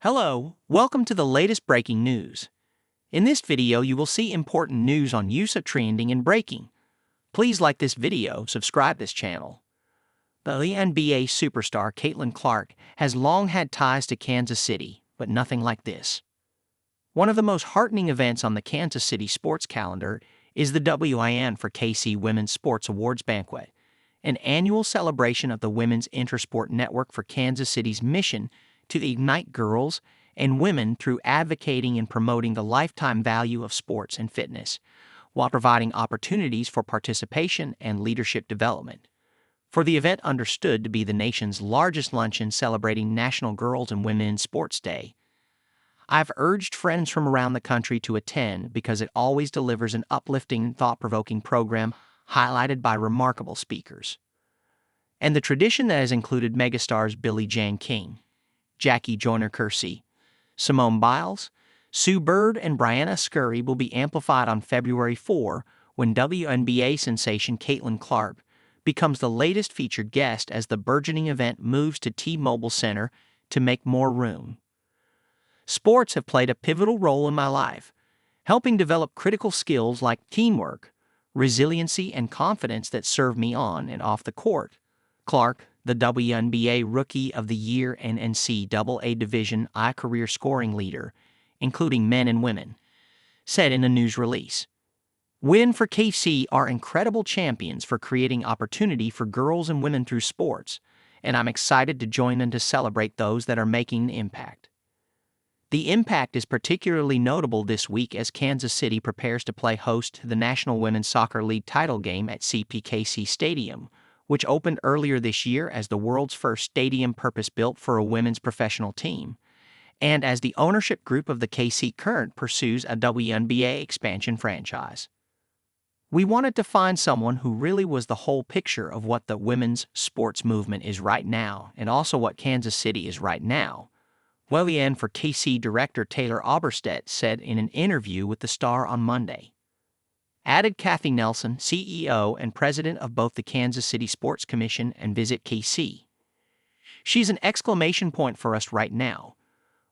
Hello, welcome to the latest breaking news. In this video, you will see important news on use of trending and breaking. Please like this video, subscribe this channel. The WNBA superstar Caitlin Clark has long had ties to Kansas City, but nothing like this. One of the most heartening events on the Kansas City sports calendar is the WIN for KC Women's Sports Awards Banquet, an annual celebration of the Women's Intersport Network for Kansas City's mission to ignite girls and women through advocating and promoting the lifetime value of sports and fitness, while providing opportunities for participation and leadership development. For the event understood to be the nation's largest luncheon celebrating National Girls and Women's Sports Day, I've urged friends from around the country to attend because it always delivers an uplifting, thought-provoking program highlighted by remarkable speakers. And the tradition that has included megastars Billie Jean King, Jackie Joyner-Kersee, Simone Biles, Sue Bird, and Brianna Scurry will be amplified on February 4 when WNBA sensation Caitlin Clark becomes the latest featured guest as the burgeoning event moves to T-Mobile Center to make more room. Sports have played a pivotal role in my life, helping develop critical skills like teamwork, resiliency, and confidence that serve me on and off the court. Clark, the WNBA Rookie of the Year and NCAA Division I career scoring leader, including men and women, said in a news release. WIN for KC are incredible champions for creating opportunity for girls and women through sports, and I'm excited to join them to celebrate those that are making an impact. The impact is particularly notable this week as Kansas City prepares to play host to the National Women's Soccer League title game at CPKC Stadium, which opened earlier this year as the world's first stadium purpose-built for a women's professional team, and as the ownership group of the KC Current pursues a WNBA expansion franchise. We wanted to find someone who really was the whole picture of what the women's sports movement is right now and also what Kansas City is right now, WN for KC Director Taylor Oberstedt said in an interview with the Star on Monday. Added Kathy Nelson, CEO and president of both the Kansas City Sports Commission and Visit KC. She's an exclamation point for us right now.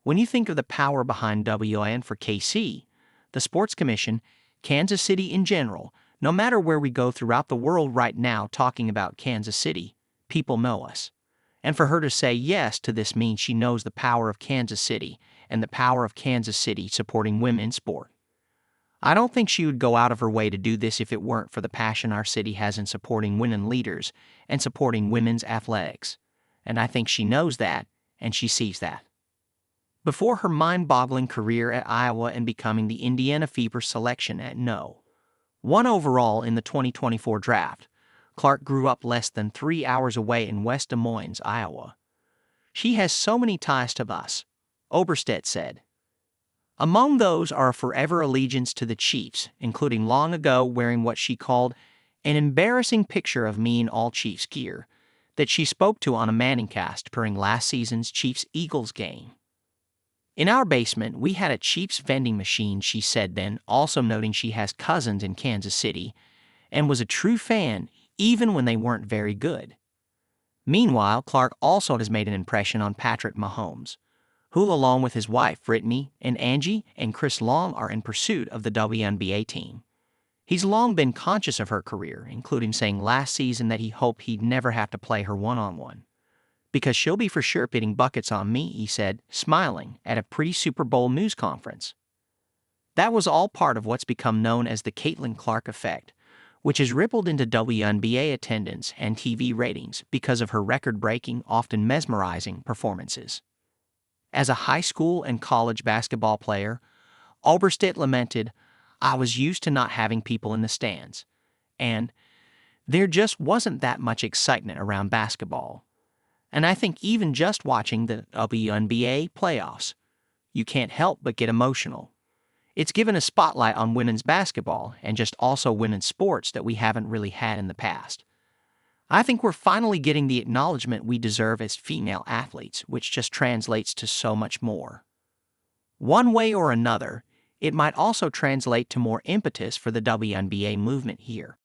When you think of the power behind WN for KC, the Sports Commission, Kansas City in general, no matter where we go throughout the world right now talking about Kansas City, people know us. And for her to say yes to this means she knows the power of Kansas City and the power of Kansas City supporting women in sport. I don't think she would go out of her way to do this if it weren't for the passion our city has in supporting women leaders and supporting women's athletics. And I think she knows that, and she sees that. Before her mind-boggling career at Iowa and becoming the Indiana Fever selection at No. 1 overall in the 2024 draft, Clark grew up less than 3 hours away in West Des Moines, Iowa. She has so many ties to us, Oberstedt said. Among those are a forever allegiance to the Chiefs, including long ago wearing what she called an embarrassing picture of me in all Chiefs gear that she spoke to on a Manningcast during last season's Chiefs-Eagles game. In our basement, we had a Chiefs vending machine, she said then, also noting she has cousins in Kansas City and was a true fan even when they weren't very good. Meanwhile, Clark also has made an impression on Patrick Mahomes, who, along with his wife Brittany and Angie and Chris Long, are in pursuit of the WNBA team. He's long been conscious of her career, including saying last season that he hoped he'd never have to play her one-on-one. Because she'll be for sure putting buckets on me, he said, smiling at a pre-Super Bowl news conference. That was all part of what's become known as the Caitlin Clark effect, which has rippled into WNBA attendance and TV ratings because of her record-breaking, often mesmerizing performances. As a high school and college basketball player, Oberstedt lamented, "I was used to not having people in the stands, and there just wasn't that much excitement around basketball. And I think even just watching the WNBA playoffs, you can't help but get emotional. It's given a spotlight on women's basketball and just also women's sports that we haven't really had in the past. I think we're finally getting the acknowledgement we deserve as female athletes, which just translates to so much more. One way or another, it might also translate to more impetus for the WNBA movement here.